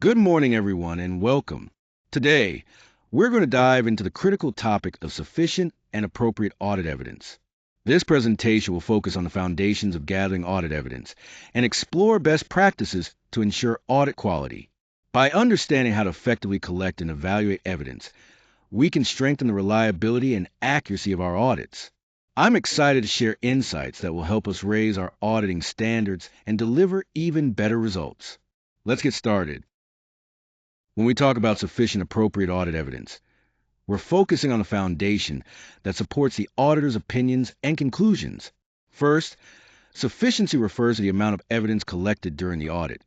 Good morning, everyone, and welcome. Today, we're going to dive into the critical topic of sufficient and appropriate audit evidence. This presentation will focus on the foundations of gathering audit evidence and explore best practices to ensure audit quality. By understanding how to effectively collect and evaluate evidence, we can strengthen the reliability and accuracy of our audits. I'm excited to share insights that will help us raise our auditing standards and deliver even better results. Let's get started. When we talk about sufficient appropriate audit evidence, we're focusing on the foundation that supports the auditor's opinions and conclusions. First, sufficiency refers to the amount of evidence collected during the audit.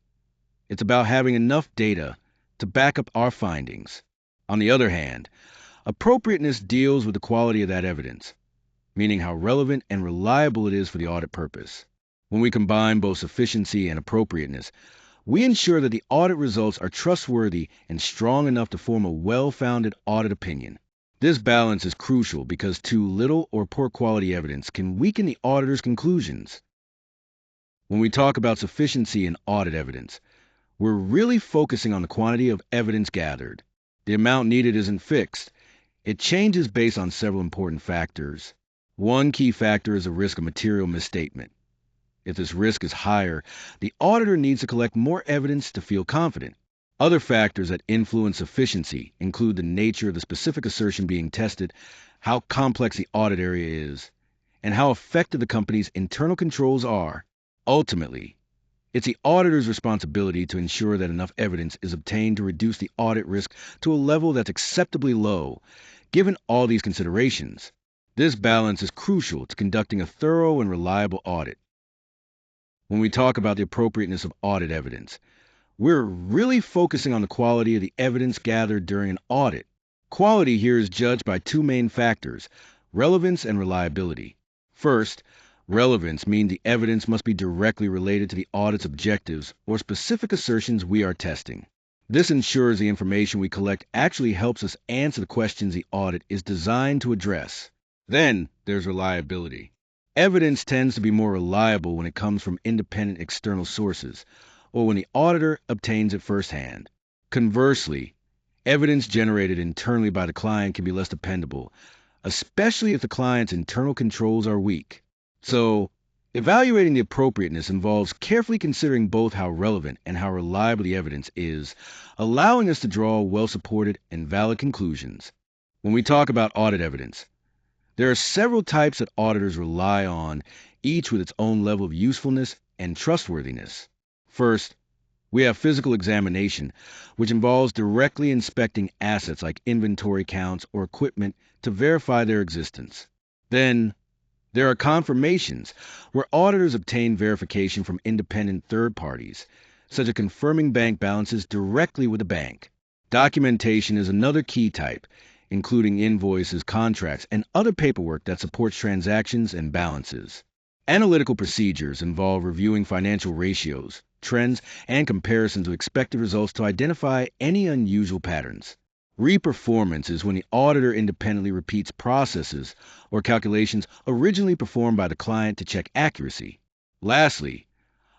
It's about having enough data to back up our findings. On the other hand, appropriateness deals with the quality of that evidence, meaning how relevant and reliable it is for the audit purpose. When we combine both sufficiency and appropriateness, we ensure that the audit results are trustworthy and strong enough to form a well-founded audit opinion. This balance is crucial because too little or poor quality evidence can weaken the auditor's conclusions. When we talk about sufficiency in audit evidence, we're really focusing on the quantity of evidence gathered. The amount needed isn't fixed. It changes based on several important factors. One key factor is the risk of material misstatement. If this risk is higher, the auditor needs to collect more evidence to feel confident. Other factors that influence sufficiency include the nature of the specific assertion being tested, how complex the audit area is, and how effective the company's internal controls are. Ultimately, it's the auditor's responsibility to ensure that enough evidence is obtained to reduce the audit risk to a level that's acceptably low, given all these considerations. This balance is crucial to conducting a thorough and reliable audit. When we talk about the appropriateness of audit evidence, we're really focusing on the quality of the evidence gathered during an audit. Quality here is judged by two main factors, relevance and reliability. First, relevance means the evidence must be directly related to the audit's objectives or specific assertions we are testing. This ensures the information we collect actually helps us answer the questions the audit is designed to address. Then there's reliability. Evidence tends to be more reliable when it comes from independent external sources, or when the auditor obtains it firsthand. Conversely, evidence generated internally by the client can be less dependable, especially if the client's internal controls are weak. So, evaluating the appropriateness involves carefully considering both how relevant and how reliable the evidence is, allowing us to draw well-supported and valid conclusions. When we talk about audit evidence, there are several types that auditors rely on, each with its own level of usefulness and trustworthiness. First, we have physical examination, which involves directly inspecting assets like inventory counts or equipment to verify their existence. Then, there are confirmations, where auditors obtain verification from independent third parties, such as confirming bank balances directly with the bank. Documentation is another key type, including invoices, contracts, and other paperwork that supports transactions and balances. Analytical procedures involve reviewing financial ratios, trends, and comparisons of expected results to identify any unusual patterns. Reperformance is when the auditor independently repeats processes or calculations originally performed by the client to check accuracy. Lastly,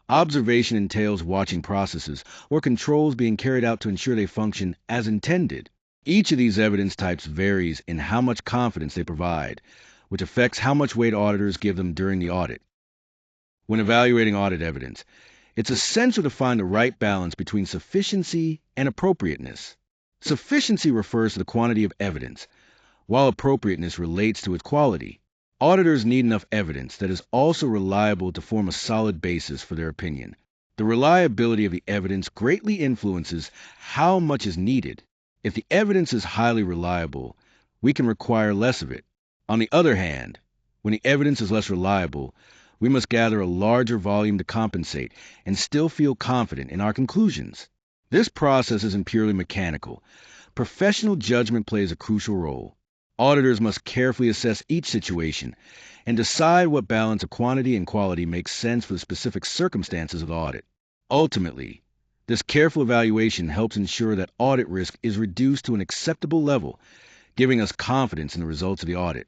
observation entails watching processes or controls being carried out to ensure they function as intended. Each of these evidence types varies in how much confidence they provide, which affects how much weight auditors give them during the audit. When evaluating audit evidence, it's essential to find the right balance between sufficiency and appropriateness. Sufficiency refers to the quantity of evidence, while appropriateness relates to its quality. Auditors need enough evidence that is also reliable to form a solid basis for their opinion. The reliability of the evidence greatly influences how much is needed. If the evidence is highly reliable, we can require less of it. On the other hand, when the evidence is less reliable, we must gather a larger volume to compensate and still feel confident in our conclusions. This process isn't purely mechanical. Professional judgment plays a crucial role. Auditors must carefully assess each situation and decide what balance of quantity and quality makes sense for the specific circumstances of the audit. Ultimately, this careful evaluation helps ensure that audit risk is reduced to an acceptable level, giving us confidence in the results of the audit.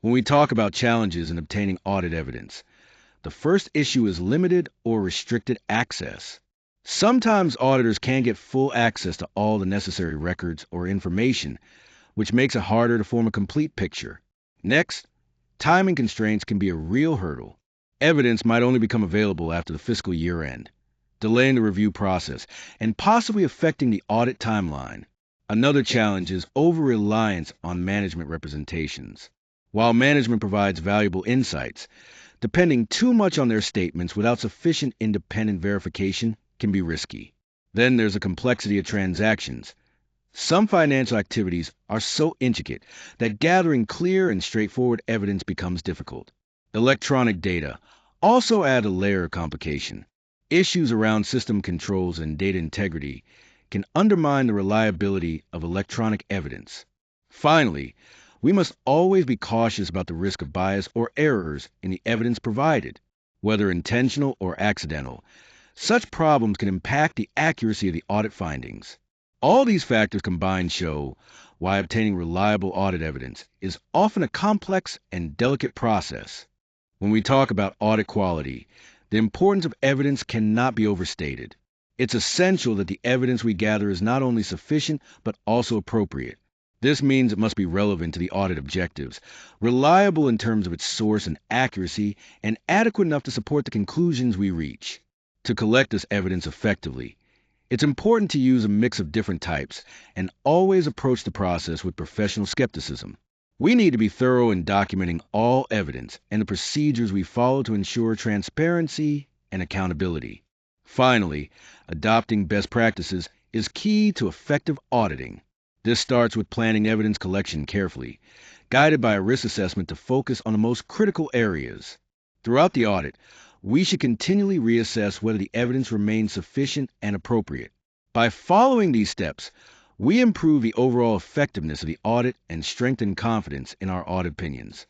When we talk about challenges in obtaining audit evidence, the first issue is limited or restricted access. Sometimes auditors can't get full access to all the necessary records or information, which makes it harder to form a complete picture. Next, timing constraints can be a real hurdle. Evidence might only become available after the fiscal year end, delaying the review process and possibly affecting the audit timeline. Another challenge is over-reliance on management representations. While management provides valuable insights, depending too much on their statements without sufficient independent verification can be risky. Then there's the complexity of transactions. Some financial activities are so intricate that gathering clear and straightforward evidence becomes difficult. Electronic data also add a layer of complication. Issues around system controls and data integrity can undermine the reliability of electronic evidence. Finally, we must always be cautious about the risk of bias or errors in the evidence provided, whether intentional or accidental. Such problems can impact the accuracy of the audit findings. All these factors combined show why obtaining reliable audit evidence is often a complex and delicate process. When we talk about audit quality, the importance of evidence cannot be overstated. It's essential that the evidence we gather is not only sufficient but also appropriate. This means it must be relevant to the audit objectives, reliable in terms of its source and accuracy, and adequate enough to support the conclusions we reach. To collect this evidence effectively, it's important to use a mix of different types and always approach the process with professional skepticism. We need to be thorough in documenting all evidence and the procedures we follow to ensure transparency and accountability. Finally, adopting best practices is key to effective auditing. This starts with planning evidence collection carefully, guided by a risk assessment to focus on the most critical areas. Throughout the audit, we should continually reassess whether the evidence remains sufficient and appropriate. By following these steps, we improve the overall effectiveness of the audit and strengthen confidence in our audit opinions.